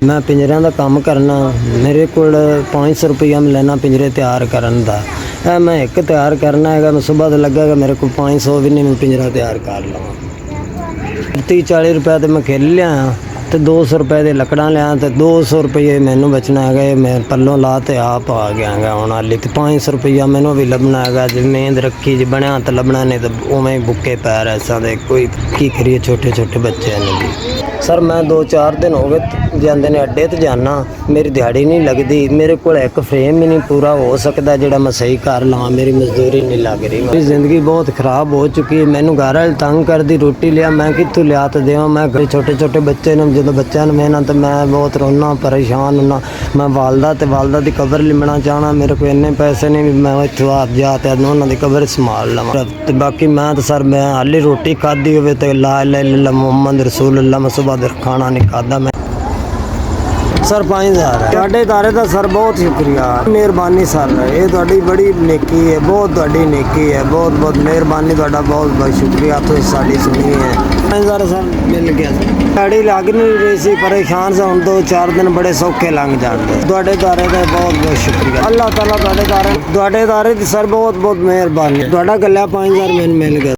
मैं पिंजरिਆਂ ਦਾ ਕੰਮ ਕਰਨਾ। ਮੇਰੇ ਕੋਲ 500 ਰੁਪਈਆ ਮੈਂ ਲੈਣਾ ਪਿੰਜਰੇ ਤਿਆਰ ਕਰਨ ਦਾ। ਇਹ ਮੈਂ ਇੱਕ ਤਿਆਰ ਕਰਨਾ ਹੈਗਾ, ਮੈਂ ਸਵੇਰ ਦਾ ਲੱਗਾਗਾ, ਮੇਰੇ ਕੋਲ 500 ਵੀ ਨਹੀਂ, ਮੈਂ ਪਿੰਜਰਾ ਤਿਆਰ ਕਰ ਲਵਾਂ। 30-40 ਰੁਪਏ ਤੇ ਮੈਂ ਖੇਲ ਲਿਆ ਤੇ 200 ਰੁਪਏ ਦੇ ਲੱਕੜਾਂ ਲਿਆ ਤੇ 200 ਰੁਪਏ ਮੈਨੂੰ ਬਚਣਾ ਹੈਗਾ। ਮੈਂ ਪੱਲੋਂ ਲਾ ਤੇ ਆਪ ਆ ਗਿਆ ਹੈਗਾ ਹੁਣ ਹਾਲੀ ਤੇ 500 ਰੁਪਈਆ ਮੈਨੂੰ ਵੀ ਲੱਭਣਾ ਹੈਗਾ। ਜੇ ਮਿਹਨਤ ਰੱਖੀ ਜੇ ਬਣਿਆ ਤਾਂ ਲੱਭਣਾ, ਨਹੀਂ ਤਾਂ ਉਵੇਂ ਹੀ ਬੁੱਕੇ ਪੈਰ ਐਸਾਂ ਦੇ ਕੋਈ ਕੀ ਕਰੀਏ। ਛੋਟੇ ਛੋਟੇ ਬੱਚੇ ਨੇ ਜੀ। ਸਰ ਮੈਂ 2-4 ਦਿਨ ਹੋ ਗਏ ਜਾਂਦੇ ਨੇ ਅੱਡੇ ਤੇ ਜਾਣਾ, ਮੇਰੀ ਦਿਹਾੜੀ ਨਹੀਂ ਲੱਗਦੀ। ਮੇਰੇ ਕੋਲ ਇੱਕ ਫਰੇਮ ਹੀ ਨਹੀਂ ਪੂਰਾ ਹੋ ਸਕਦਾ ਜਿਹੜਾ ਮੈਂ ਸਹੀ ਕਰ ਲਵਾਂ। ਮੇਰੀ ਮਜ਼ਦੂਰੀ ਨਹੀਂ ਲੱਗ ਰਹੀ। ਮੇਰੀ ਜ਼ਿੰਦਗੀ ਬਹੁਤ ਖਰਾਬ ਹੋ ਚੁੱਕੀ ਹੈ। ਮੈਨੂੰ ਘਰ ਵਾਲੇ ਤੰਗ ਕਰਦੀ, ਰੋਟੀ ਲਿਆ ਮੈਂ ਕਿੱਥੋਂ ਲਿਆ ਤੇ ਦੇਵਾਂ। ਮੈਂ ਛੋਟੇ ਛੋਟੇ ਬੱਚੇ ਨੇ, ਜਦੋਂ ਬੱਚਿਆਂ ਨੂੰ ਮਿਹਨਤ ਤੇ ਮੈਂ ਬਹੁਤ ਰੋਣਾ, ਪਰੇਸ਼ਾਨ ਹੁੰਨਾ। ਮੈਂ ਵਾਲਦਾ ਦੀ ਕਬਰ ਲਿਮਣਾ ਚਾਹਣਾ। ਮੇਰੇ ਕੋਲ ਇੰਨੇ ਪੈਸੇ ਨਹੀਂ ਵੀ ਮੈਂ ਇੱਥੋਂ ਆਪ ਜਾ ਤੇ ਉਹਨਾਂ ਦੀ ਕਬਰ ਸੰਭਾਲ ਲਵਾਂ। ਤੇ ਬਾਕੀ ਮੈਂ ਤਾਂ ਸਰ ਮੈਂ ਹਾਲੇ ਰੋਟੀ ਖਾਧੀ ਹੋਵੇ ਤੇ ਲਾ ਇਲਾਹਾ ਇल्लल्लाह ਮੁਹੰਮਦ ਰਸੂਲullah ਮੈਂ ਸੁਬਾਹ ਦਾ ਖਾਣਾ ਨਹੀਂ ਖਾਧਾ। ਮੈਂ ਸਰ 5000 ਹੈ ਤੁਹਾਡੇ ਇਦਾਰੇ ਦਾ ਸਰ ਬਹੁਤ ਸ਼ੁਕਰੀਆ, ਮਿਹਰਬਾਨੀ ਸਰ। ਇਹ ਤੁਹਾਡੀ ਬੜੀ ਨੇਕੀ ਹੈ, ਬਹੁਤ ਤੁਹਾਡੀ ਨੇਕੀ ਹੈ, ਬਹੁਤ ਬਹੁਤ ਮਿਹਰਬਾਨੀ ਤੁਹਾਡਾ, ਬਹੁਤ ਬਹੁਤ ਸ਼ੁਕਰੀਆ। ਤੁਸੀਂ ਸਾਡੀ ਸੁਣੀ ਹੈ। 5000 ਸਰ ਮਿਲ ਗਿਆ। ਦਿਹਾੜੀ ਲੱਗ ਨਹੀਂ ਰਹੀ ਸੀ, ਪਰੇਸ਼ਾਨ ਸਾਂ। ਹੁਣ 2-4 ਦਿਨ ਬੜੇ ਸੌਖੇ ਲੰਘ ਜਾਂਦੇ। ਤੁਹਾਡੇ ਇਦਾਰੇ ਦਾ ਬਹੁਤ ਬਹੁਤ ਸ਼ੁਕਰੀਆ। ਅੱਲਾਹ ਤਾਲਾ ਤੁਹਾਡੇ ਇਦਾਰੇ ਦੀ ਸਰ ਬਹੁਤ ਬਹੁਤ ਮਿਹਰਬਾਨੀ। ਤੁਹਾਡਾ ਗੱਲਿਆ 5000 ਮੈਨੂੰ ਮਿਲ ਗਿਆ।